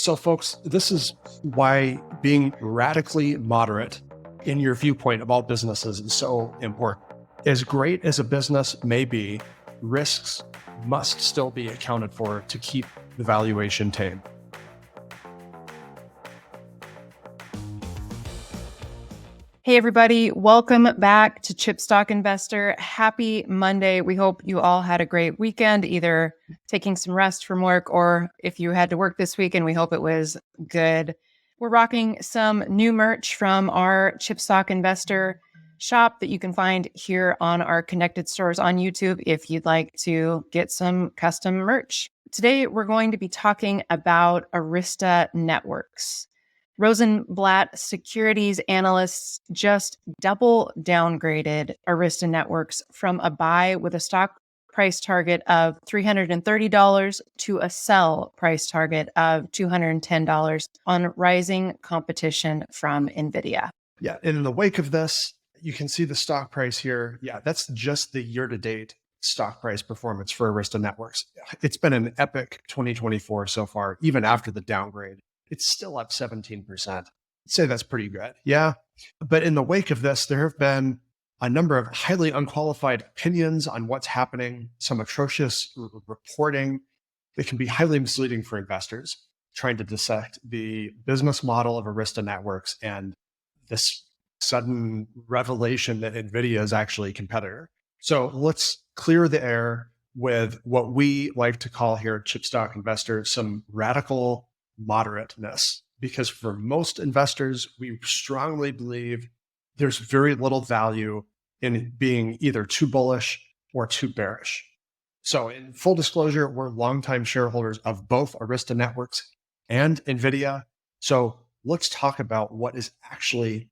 So folks, this is why being radically moderate in your viewpoint of all businesses is so important. As great as a business may be, risks must still be accounted for to keep the valuation tame. Hey, everybody. Welcome back to Chipstock Investor. Happy Monday. We hope you all had a great weekend, either taking some rest from work or if you had to work this weekend, we hope it was good. We're rocking some new merch from our Chipstock Investor shop that you can find here on our connected stores on YouTube if you'd like to get some custom merch. Today, we're going to be talking about Arista Networks. Rosenblatt securities analysts just double downgraded Arista Networks from a buy with a stock price target of $330 to a sell price target of $210 on rising competition from Nvidia. Yeah, and in the wake of this, you can see the stock price here. Yeah, that's just the year-to-date stock price performance for Arista Networks. It's been an epic 2024 so far, even after the downgrade. It's still up 17%. I'd say that's pretty good. Yeah. But in the wake of this, there have been a number of highly unqualified opinions on what's happening, some atrocious reporting that can be highly misleading for investors, trying to dissect the business model of Arista Networks and this sudden revelation that Nvidia is actually a competitor. So let's clear the air with what we like to call here at Chipstock Investor some radical moderateness, because for most investors, we strongly believe there's very little value in being either too bullish or too bearish. So in full disclosure, we're longtime shareholders of both Arista Networks and Nvidia. So let's talk about what is actually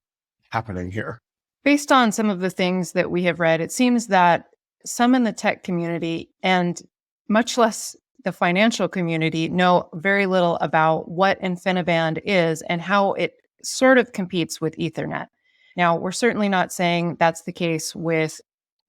happening here. Based on some of the things that we have read, it seems that some in the tech community and much less the financial community know very little about what InfiniBand is and how it sort of competes with Ethernet. Now, we're certainly not saying that's the case with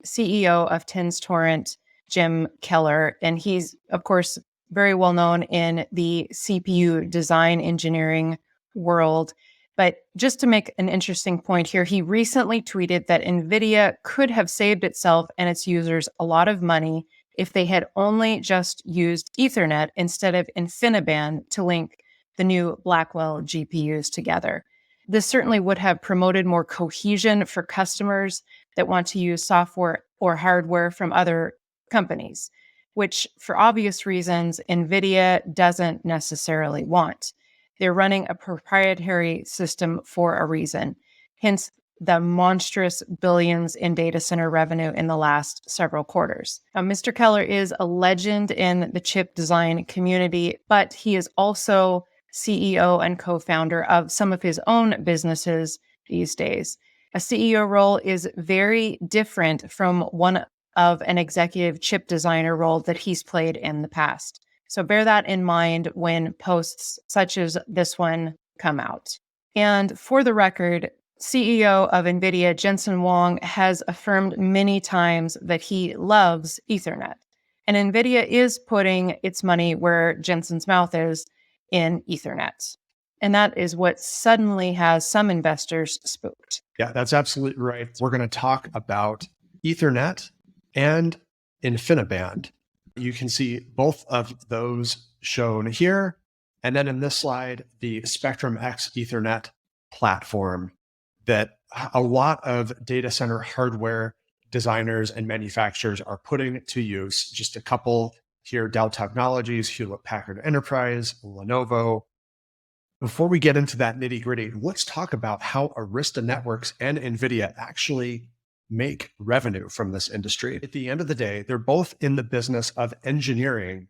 CEO of TensTorrent, Jim Keller, and he's, of course, very well known in the CPU design engineering world. But just to make an interesting point here, he recently tweeted that NVIDIA could have saved itself and its users a lot of money if they had only just used Ethernet instead of InfiniBand to link the new Blackwell GPUs together. This certainly would have promoted more cohesion for customers that want to use software or hardware from other companies, which for obvious reasons, NVIDIA doesn't necessarily want. They're running a proprietary system for a reason, hence the monstrous billions in data center revenue in the last several quarters. Now, Mr. Keller is a legend in the chip design community, but he is also CEO and co-founder of some of his own businesses these days. A CEO role is very different from one of an executive chip designer role that he's played in the past. So bear that in mind when posts such as this one come out. And for the record, CEO of NVIDIA, Jensen Huang, has affirmed many times that he loves Ethernet. And NVIDIA is putting its money where Jensen's mouth is in Ethernet. And that is what suddenly has some investors spooked. Yeah, that's absolutely right. We're going to talk about Ethernet and InfiniBand. You can see both of those shown here. And then in this slide, the Spectrum X Ethernet platform that a lot of data center hardware designers and manufacturers are putting to use. Just a couple here: Dell Technologies, Hewlett-Packard Enterprise, Lenovo. Before we get into that nitty-gritty, let's talk about how Arista Networks and Nvidia actually make revenue from this industry. At the end of the day, they're both in the business of engineering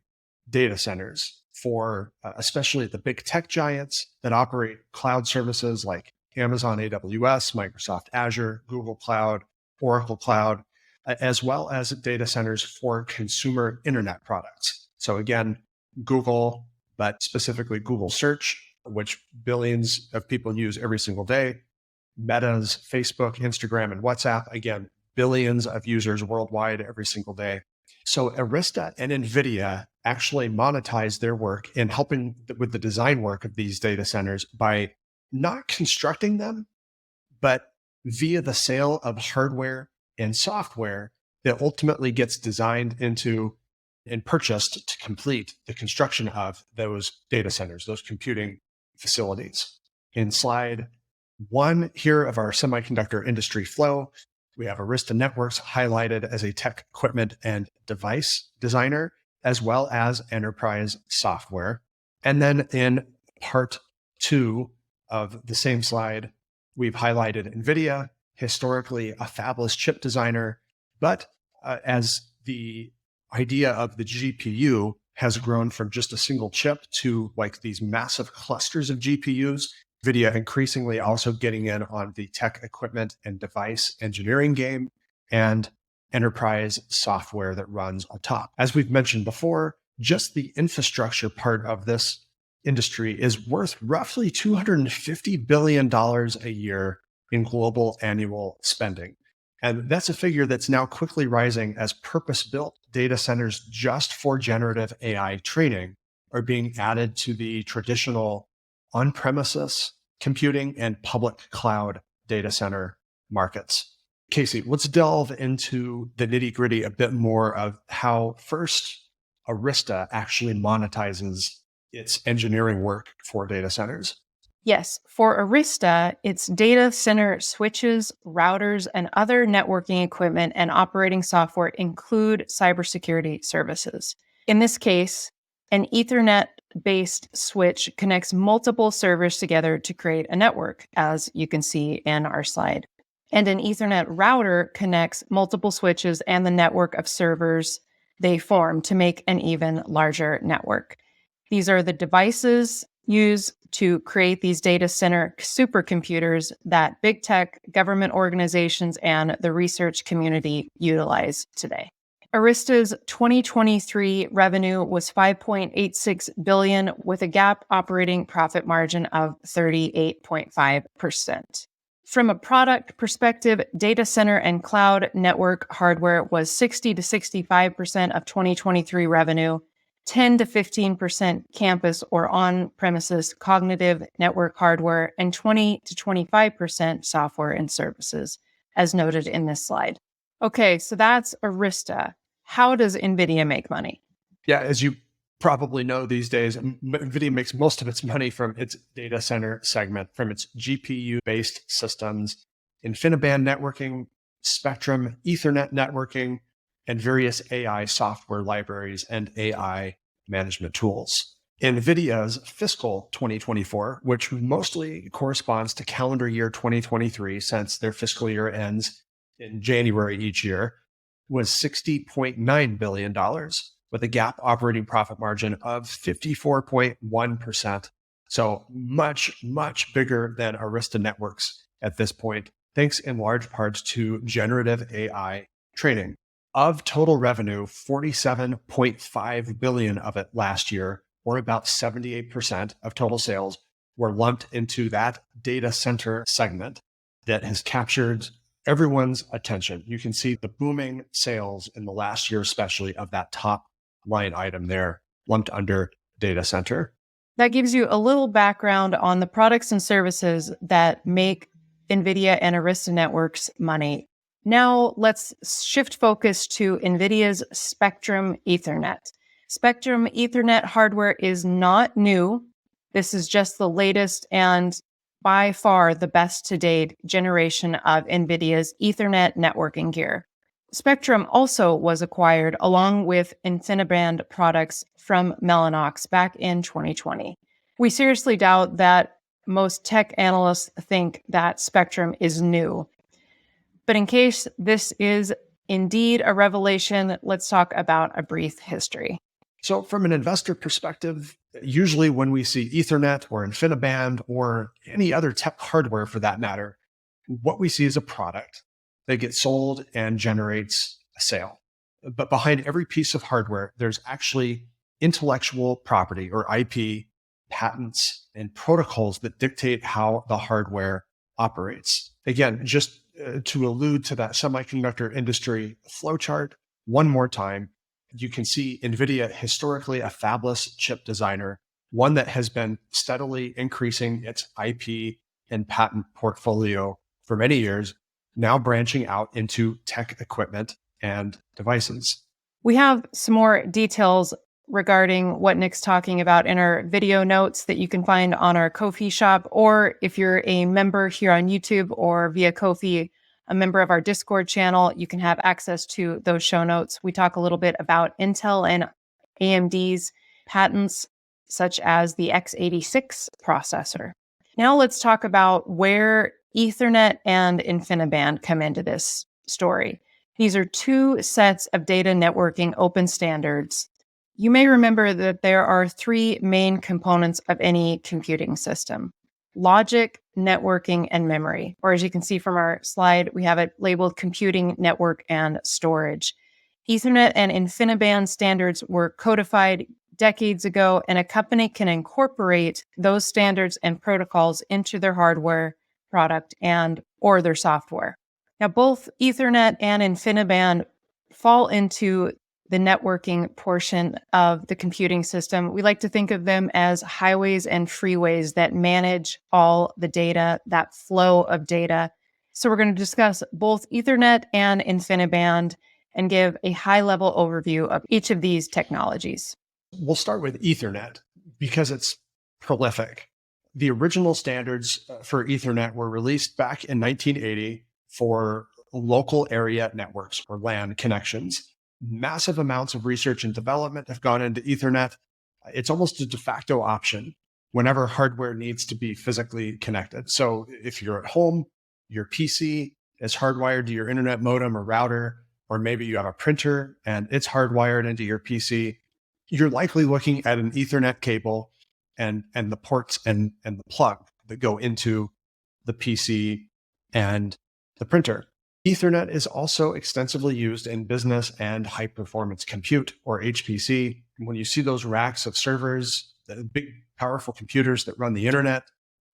data centers for especially the big tech giants that operate cloud services like Amazon AWS, Microsoft Azure, Google Cloud, Oracle Cloud, as well as data centers for consumer internet products. So again, Google, but specifically Google Search, which billions of people use every single day. Meta's Facebook, Instagram, and WhatsApp, again, billions of users worldwide every single day. So Arista and Nvidia actually monetize their work in helping with the design work of these data centers by not constructing them, but via the sale of hardware and software that ultimately gets designed into and purchased to complete the construction of those data centers, those computing facilities. In slide 1 here of our semiconductor industry flow, we have Arista Networks highlighted as a tech equipment and device designer, as well as enterprise software. And then in part 2 of the same slide, we've highlighted Nvidia, historically a fabless chip designer, but as the idea of the GPU has grown from just a single chip to like these massive clusters of GPUs, NVIDIA increasingly also getting in on the tech equipment and device engineering game and enterprise software that runs on top. As we've mentioned before, just the infrastructure part of this industry is worth roughly $250 billion a year in global annual spending. And that's a figure that's now quickly rising as purpose-built data centers just for generative AI training are being added to the traditional on-premises computing and public cloud data center markets. Kasey, let's delve into the nitty-gritty a bit more of how first Arista actually monetizes its engineering work for data centers. Yes, for Arista, its data center switches, routers, and other networking equipment and operating software include cybersecurity services. In this case, an Ethernet-based switch connects multiple servers together to create a network, as you can see in our slide. And an Ethernet router connects multiple switches and the network of servers they form to make an even larger network. These are the devices used to create these data center supercomputers that big tech, government organizations, and the research community utilize today. Arista's 2023 revenue was $5.86 billion with a GAAP operating profit margin of 38.5%. From a product perspective, data center and cloud network hardware was 60 to 65% of 2023 revenue, 10 to 15% campus or on-premises cognitive network hardware, and 20 to 25% software and services, as noted in this slide. Okay, so that's Arista. How does NVIDIA make money? Yeah, as you probably know these days, NVIDIA makes most of its money from its data center segment, from its GPU-based systems, InfiniBand networking, Spectrum, Ethernet networking, and various AI software libraries and AI management tools. NVIDIA's fiscal 2024, which mostly corresponds to calendar year 2023, since their fiscal year ends in January each year, was $60.9 billion with a GAAP operating profit margin of 54.1%. So much, much bigger than Arista Networks at this point, thanks in large parts to generative AI training. Of total revenue, $47.5 billion of it last year, or about 78% of total sales, were lumped into that data center segment that has captured everyone's attention. You can see the booming sales in the last year, especially of that top line item there, lumped under data center. That gives you a little background on the products and services that make NVIDIA and Arista Networks money. Now let's shift focus to NVIDIA's Spectrum Ethernet. Spectrum Ethernet hardware is not new. This is just the latest and by far the best to date generation of NVIDIA's Ethernet networking gear. Spectrum also was acquired along with InfiniBand products from Mellanox back in 2020. We seriously doubt that most tech analysts think that Spectrum is new. But in case this is indeed a revelation, let's talk about a brief history. So from an investor perspective, usually when we see Ethernet or InfiniBand or any other tech hardware for that matter, what we see is a product that gets sold and generates a sale. But behind every piece of hardware, there's actually intellectual property or IP, patents, and protocols that dictate how the hardware operates. Again, just to allude to that semiconductor industry flowchart one more time, you can see Nvidia, historically a fabless chip designer, one that has been steadily increasing its IP and patent portfolio for many years, now branching out into tech equipment and devices. We have some more details regarding what Nick's talking about in our video notes that you can find on our Ko-fi shop, or if you're a member here on YouTube or via Ko-fi, a member of our Discord channel, you can have access to those show notes. We talk a little bit about Intel and AMD's patents, such as the x86 processor. Now let's talk about where Ethernet and InfiniBand come into this story. These are two sets of data networking open standards. You may remember that there are three main components of any computing system: logic, networking, and memory. Or as you can see from our slide, we have it labeled computing, network, and storage. Ethernet and InfiniBand standards were codified decades ago, and a company can incorporate those standards and protocols into their hardware product and or their software. Now, both Ethernet and InfiniBand fall into the networking portion of the computing system. We like to think of them as highways and freeways that manage all the data, that flow of data. So we're going to discuss both Ethernet and InfiniBand and give a high-level overview of each of these technologies. We'll start with Ethernet because it's prolific. The original standards for Ethernet were released back in 1980 for local area networks or LAN connections. Massive amounts of research and development have gone into Ethernet. It's almost a de facto option whenever hardware needs to be physically connected. So if you're at home, your PC is hardwired to your internet modem or router, or maybe you have a printer and it's hardwired into your PC, you're likely looking at an Ethernet cable and the ports and the plug that go into the PC and the printer. Ethernet is also extensively used in business and high-performance compute, or HPC. When you see those racks of servers, the big, powerful computers that run the internet,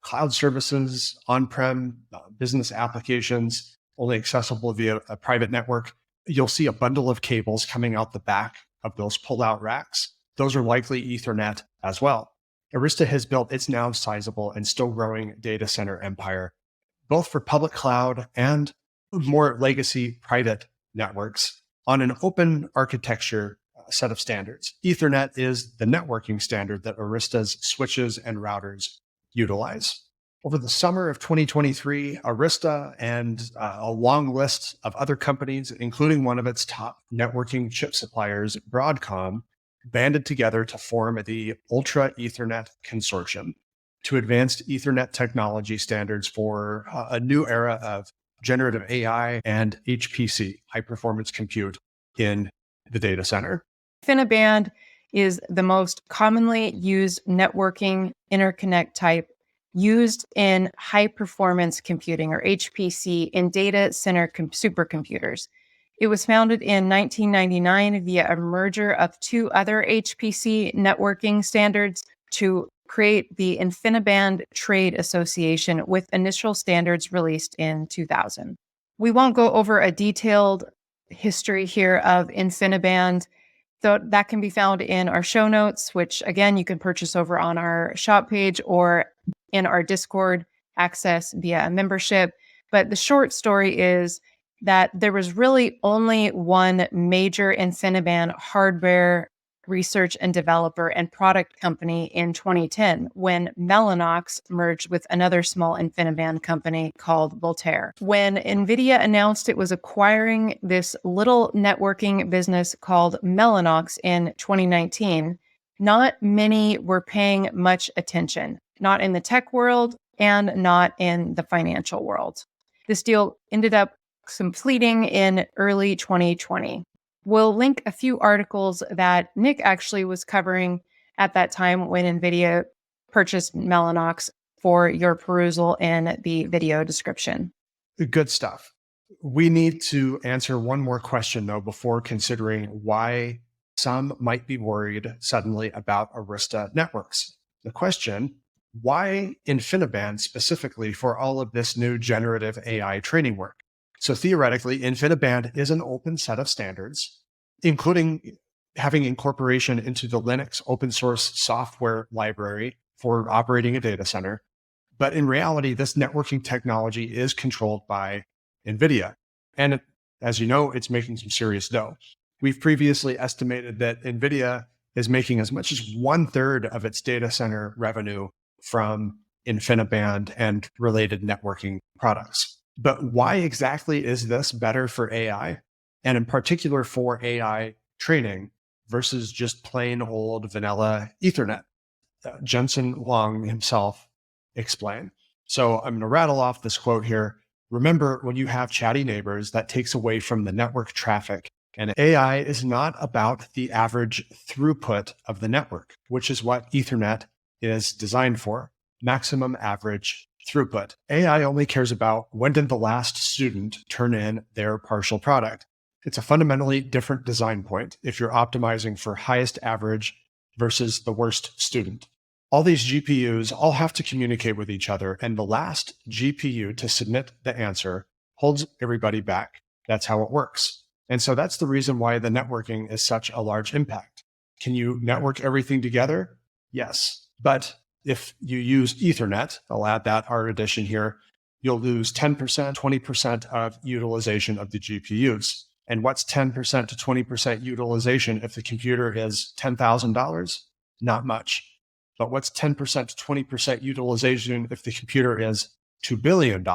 cloud services, on-prem business applications, only accessible via a private network, you'll see a bundle of cables coming out the back of those pull-out racks. Those are likely Ethernet as well. Arista has built its now sizable and still growing data center empire, both for public cloud and more legacy private networks on an open architecture set of standards. Ethernet is the networking standard that Arista's switches and routers utilize. Over the summer of 2023, Arista and a long list of other companies, including one of its top networking chip suppliers, Broadcom, banded together to form the Ultra Ethernet Consortium to advance Ethernet technology standards for a new era of generative AI and HPC, high-performance compute, in the data center. InfiniBand is the most commonly used networking interconnect type used in high-performance computing, or HPC, in data center supercomputers. It was founded in 1999 via a merger of two other HPC networking standards to create the InfiniBand Trade Association, with initial standards released in 2000. We won't go over a detailed history here of InfiniBand, though that can be found in our show notes, which again, you can purchase over on our shop page or in our Discord access via a membership. But the short story is that there was really only one major InfiniBand hardware research and developer and product company in 2010 when Mellanox merged with another small InfiniBand company called Voltaire. When Nvidia announced it was acquiring this little networking business called Mellanox in 2019, not many were paying much attention, not in the tech world and not in the financial world. This deal ended up completing in early 2020. We'll link a few articles that Nick actually was covering at that time when Nvidia purchased Mellanox for your perusal in the video description. Good stuff. We need to answer one more question, though, before considering why some might be worried suddenly about Arista Networks. The question, why InfiniBand specifically for all of this new generative AI training work? So theoretically, InfiniBand is an open set of standards, including having incorporation into the Linux open source software library for operating a data center. But in reality, this networking technology is controlled by Nvidia. And as you know, it's making some serious dough. We've previously estimated that Nvidia is making as much as 1/3 of its data center revenue from InfiniBand and related networking products. But why exactly is this better for AI? And in particular for AI training versus just plain old vanilla Ethernet? Jensen Huang himself explained. So I'm going to rattle off this quote here. Remember, when you have chatty neighbors, that takes away from the network traffic. And AI is not about the average throughput of the network, which is what Ethernet is designed for, maximum average throughput. AI only cares about when did the last student turn in their partial product. It's a fundamentally different design point if you're optimizing for highest average versus the worst student. All these GPUs all have to communicate with each other, and the last GPU to submit the answer holds everybody back. That's how it works. And so that's the reason why the networking is such a large impact. Can you network everything together? Yes. But if you use Ethernet, I'll add that our addition here, you'll lose 10%, 20% of utilization of the GPUs. And what's 10% to 20% utilization if the computer is $10,000? Not much. But what's 10% to 20% utilization if the computer is $2 billion,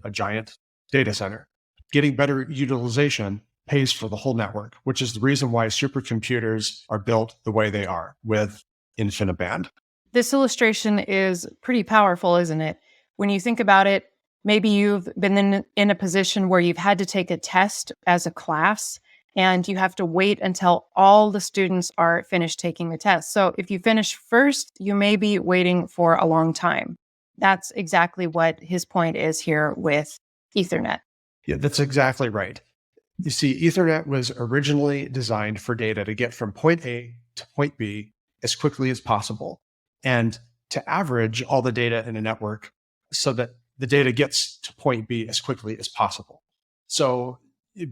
a giant data center? Getting better utilization pays for the whole network, which is the reason why supercomputers are built the way they are with InfiniBand. This illustration is pretty powerful, isn't it? When you think about it, maybe you've been in a position where you've had to take a test as a class, and you have to wait until all the students are finished taking the test. So if you finish first, you may be waiting for a long time. That's exactly what his point is here with Ethernet. Yeah, that's exactly right. You see, Ethernet was originally designed for data to get from point A to point B as quickly as possible, and to average all the data in a network so that the data gets to point B as quickly as possible. So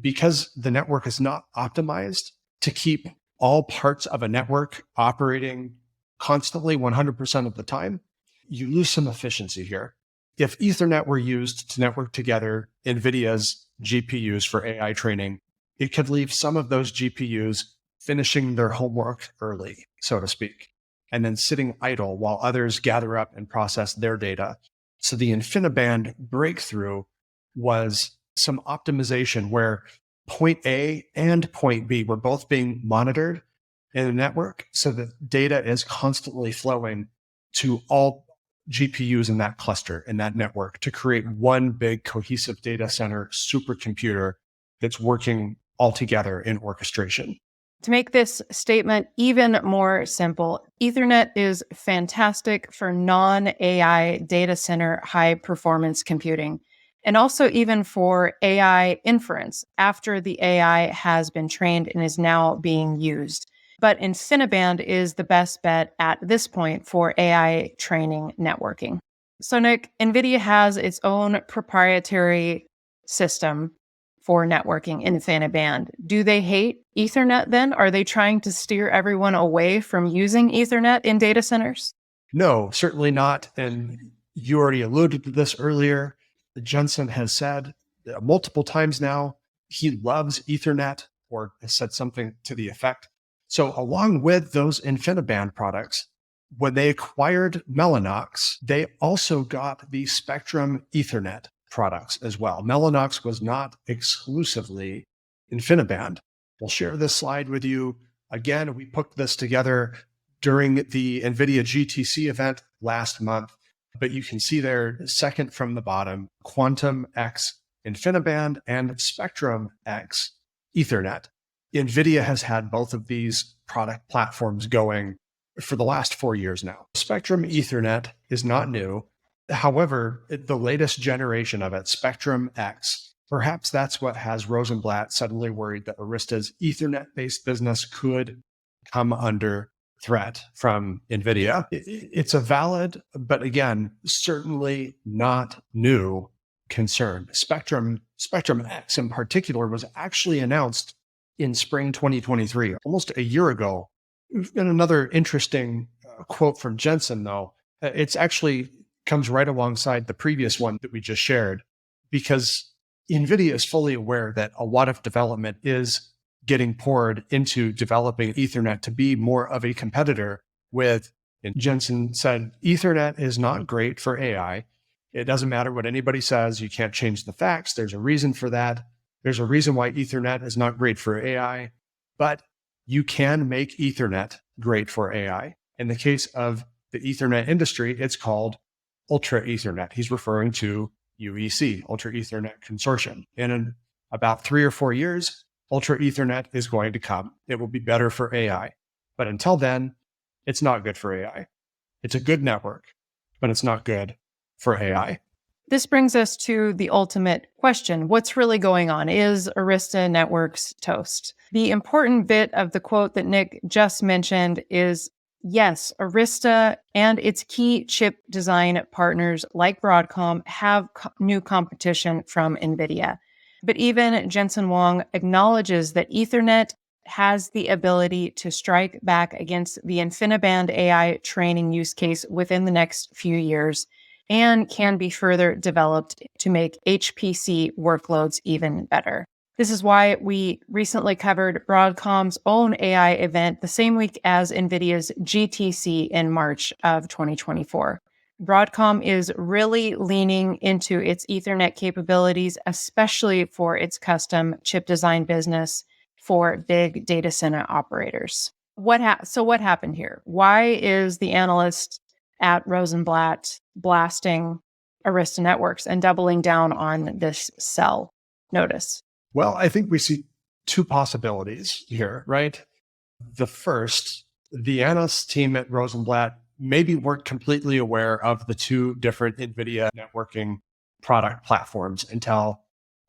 because the network is not optimized to keep all parts of a network operating constantly 100% of the time, you lose some efficiency here. If Ethernet were used to network together NVIDIA's GPUs for AI training, it could leave some of those GPUs finishing their homework early, so to speak, and then sitting idle while others gather up and process their data. So the InfiniBand breakthrough was some optimization where point A and point B were both being monitored in a network so that data is constantly flowing to all GPUs in that cluster, in that network, to create one big cohesive data center supercomputer that's working all together in orchestration. To make this statement even more simple, Ethernet is fantastic for non-AI data center high performance computing, and also even for AI inference after the AI has been trained and is now being used. But InfiniBand is the best bet at this point for AI training networking. So Nick, NVIDIA has its own proprietary system for networking InfiniBand. Do they hate Ethernet then? Are they trying to steer everyone away from using Ethernet in data centers? No, certainly not. And you already alluded to this earlier. Jensen has said multiple times now, he loves Ethernet, or has said something to the effect. So along with those InfiniBand products, when they acquired Mellanox, they also got the Spectrum Ethernet products as well. Mellanox was not exclusively InfiniBand. We'll share this slide with you. Again, we put this together during the NVIDIA GTC event last month, but you can see there, second from the bottom, Quantum X InfiniBand and Spectrum X Ethernet. NVIDIA has had both of these product platforms going for the last 4 years now. Spectrum Ethernet is not new. However, the latest generation of it, Spectrum X, perhaps that's what has Rosenblatt suddenly worried that Arista's Ethernet-based business could come under threat from NVIDIA. It's a valid, but again, certainly not new concern. Spectrum X in particular was actually announced in spring 2023, almost a year ago. And another interesting quote from Jensen, though, it's actually comes right alongside the previous one that we just shared, because NVIDIA is fully aware that a lot of development is getting poured into developing Ethernet to be more of a competitor with, and Jensen said, Ethernet is not great for AI. It doesn't matter what anybody says. You can't change the facts. There's a reason for that. There's a reason why Ethernet is not great for AI, but you can make Ethernet great for AI. In the case of the Ethernet industry, it's called Ultra Ethernet. He's referring to UEC, Ultra Ethernet Consortium. And in about 3 or 4 years, Ultra Ethernet is going to come. It will be better for AI. But until then, it's not good for AI. It's a good network, but it's not good for AI. This brings us to the ultimate question. What's really going on? Is Arista Networks toast? The important bit of the quote that Nick just mentioned is, yes, Arista and its key chip design partners like Broadcom have new competition from Nvidia. But even Jensen Huang acknowledges that Ethernet has the ability to strike back against the InfiniBand AI training use case within the next few years, and can be further developed to make HPC workloads even better. This is why we recently covered Broadcom's own AI event the same week as NVIDIA's GTC in March of 2024. Broadcom is really leaning into its Ethernet capabilities, especially for its custom chip design business for big data center operators. So what happened here? Why is the analyst at Rosenblatt blasting Arista Networks and doubling down on this sell notice? Well, I think we see two possibilities here, right? The first, the analyst team at Rosenblatt maybe weren't completely aware of the two different NVIDIA networking product platforms until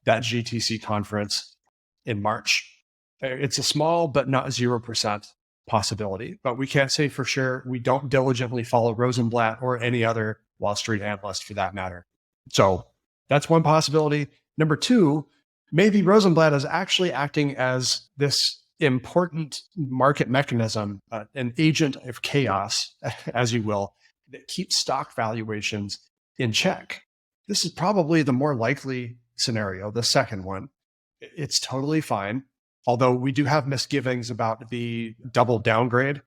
that GTC conference in March. It's a small but not 0% possibility, but we can't say for sure. We don't diligently follow Rosenblatt or any other Wall Street analyst for that matter. So that's one possibility. Number two, maybe Rosenblatt is actually acting as this important market mechanism, an agent of chaos, as you will, that keeps stock valuations in check. This is probably the more likely scenario, the second one. It's totally fine. Although we do have misgivings about the double downgrade.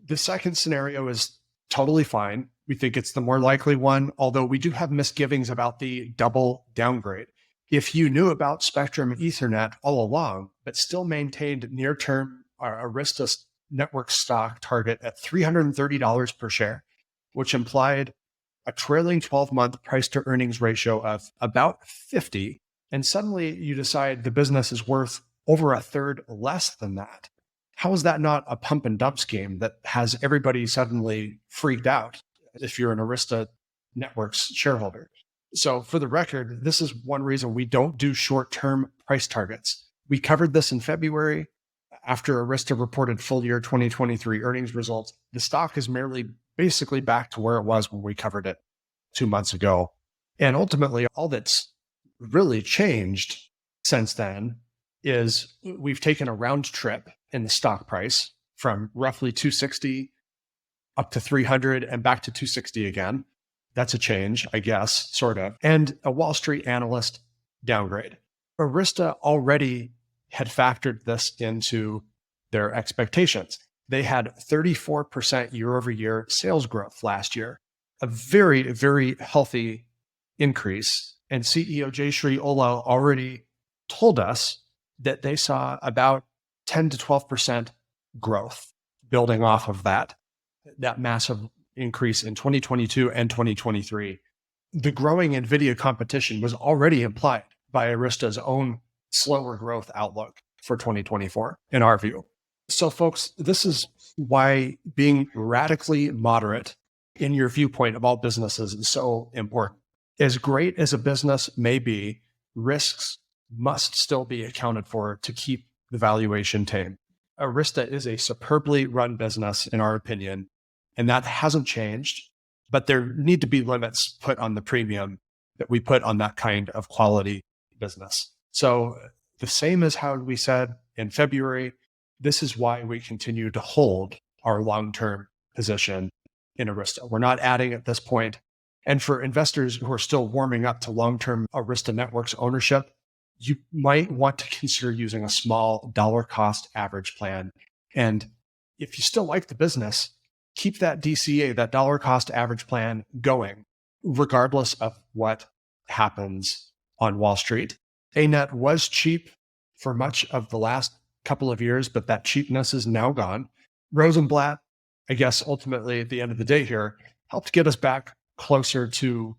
The second scenario is totally fine. We think it's the more likely one, although we do have misgivings about the double downgrade. If you knew about Spectrum Ethernet all along, but still maintained near-term Arista network stock target at $330 per share, which implied a trailing 12-month price-to-earnings ratio of about 50, and suddenly you decide the business is worth over a third less than that. How is that not a pump and dump scheme that has everybody suddenly freaked out if you're an Arista Networks shareholder? So for the record, this is one reason we don't do short-term price targets. We covered this in February after Arista reported full year 2023 earnings results. The stock is merely basically back to where it was when we covered it 2 months ago. And ultimately, all that's really changed since then is we've taken a round trip in the stock price from roughly 260 up to 300 and back to 260 again. That's a change, I guess, sort of. And a Wall Street analyst downgrade. Arista already had factored this into their expectations. They had 34% year over year sales growth last year, a very, very healthy increase. And CEO Jayshree Ullal already told us that they saw about 10 to 12% growth building off of that massive increase in 2022 and 2023. The growing NVIDIA competition was already implied by Arista's own slower growth outlook for 2024, in our view. So folks, this is why being radically moderate in your viewpoint of all businesses is so important. As great as a business may be, risks must still be accounted for to keep the valuation tame. Arista is a superbly run business, in our opinion, and that hasn't changed, but there need to be limits put on the premium that we put on that kind of quality business. So the same as how we said in February. This is why we continue to hold our long-term position in Arista. We're not adding at this point. And for investors who are still warming up to long-term Arista Networks ownership, you might want to consider using a small dollar cost average plan. And if you still like the business, keep that DCA, that dollar cost average plan going, regardless of what happens on Wall Street. ANET was cheap for much of the last couple of years, but that cheapness is now gone. Rosenblatt, I guess, ultimately at the end of the day here, helped get us back closer to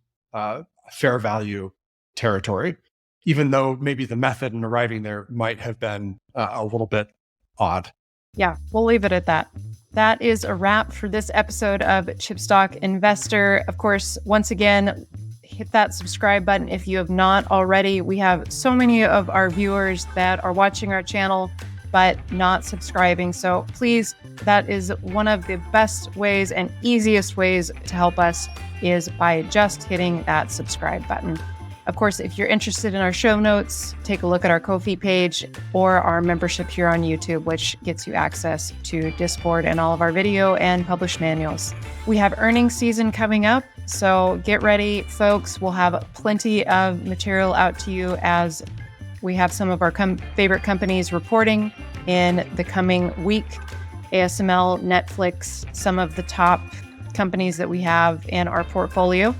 fair value territory, even though maybe the method in arriving there might have been a little bit odd. Yeah, we'll leave it at that. That is a wrap for this episode of Chipstock Investor. Of course, once again, hit that subscribe button if you have not already. We have so many of our viewers that are watching our channel but not subscribing. So please, that is one of the best ways and easiest ways to help us is by just hitting that subscribe button. Of course, if you're interested in our show notes, take a look at our Ko-fi page or our membership here on YouTube, which gets you access to Discord and all of our video and published manuals. We have earnings season coming up, so get ready, folks. We'll have plenty of material out to you as we have some of our favorite companies reporting in the coming week. ASML, Netflix, some of the top companies that we have in our portfolio.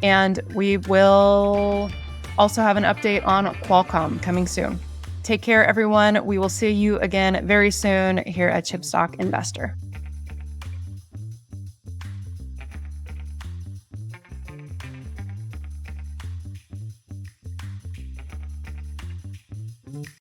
And we will also have an update on Qualcomm coming soon. Take care, everyone. We will see you again very soon here at Chipstock Investor.